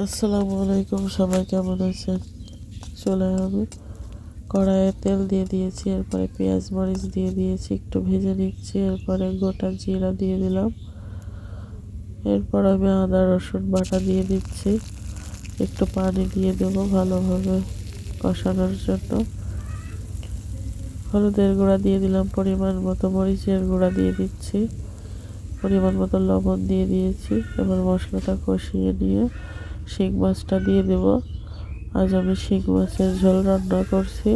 আসসালামু আলাইকুম, সবাই কেমন আছেন? চলে আমি কড়াইয়ে তেল দিয়ে দিয়েছি, এরপরে পেঁয়াজ মরিচ দিয়ে দিয়েছি, একটু ভেজে নিচ্ছি। এরপরে গোটা জিরা দিয়ে দিলাম। এরপর আমি আদা রসুন বাটা দিয়ে দিচ্ছি। একটু পানি দিয়ে দেবো ভালোভাবে কষানোর জন্য। হলুদের গুঁড়া দিয়ে দিলাম পরিমাণ মতো, মরিচের গুঁড়া দিয়ে দিচ্ছি, পরিমাণ মতো লবণ দিয়ে দিয়েছি। এবার মশলাটা কষিয়ে নিয়ে শিং মাছটা দিয়ে দেব। আজ আমি শিং মাছের ঝোল রান্না করছি।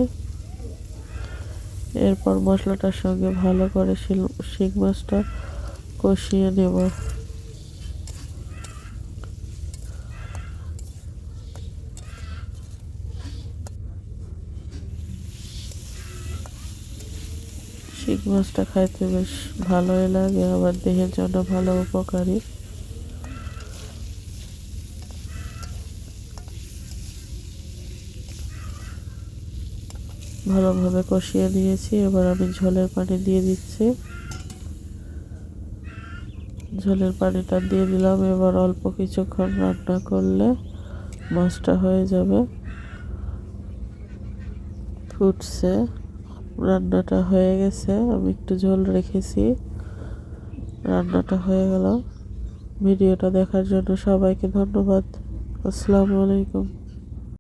এরপর মশলাটার সঙ্গে ভালো করে শিং মাছটা কষিয়ে নেব। শিং মাছটা খাইতে বেশ ভালোই লাগে, আবার দেহের জন্য ভালো উপকারী। ভালোভাবে কষিয়ে নিয়েছি। এবার আমি ঝোলের পানি দিয়ে দিচ্ছি। ঝোলের পানিটা দিয়ে দিলাম। এবার অল্প কিছুক্ষণ রান্না করলে মাছটা হয়ে যাবে। ফুটছে, রান্নাটা হয়ে গেছে। আমি একটু ঝোল রেখেছি, রান্নাটা হয়ে গেল। ভিডিওটা দেখার জন্য সবাইকে ধন্যবাদ। আসসালামু আলাইকুম।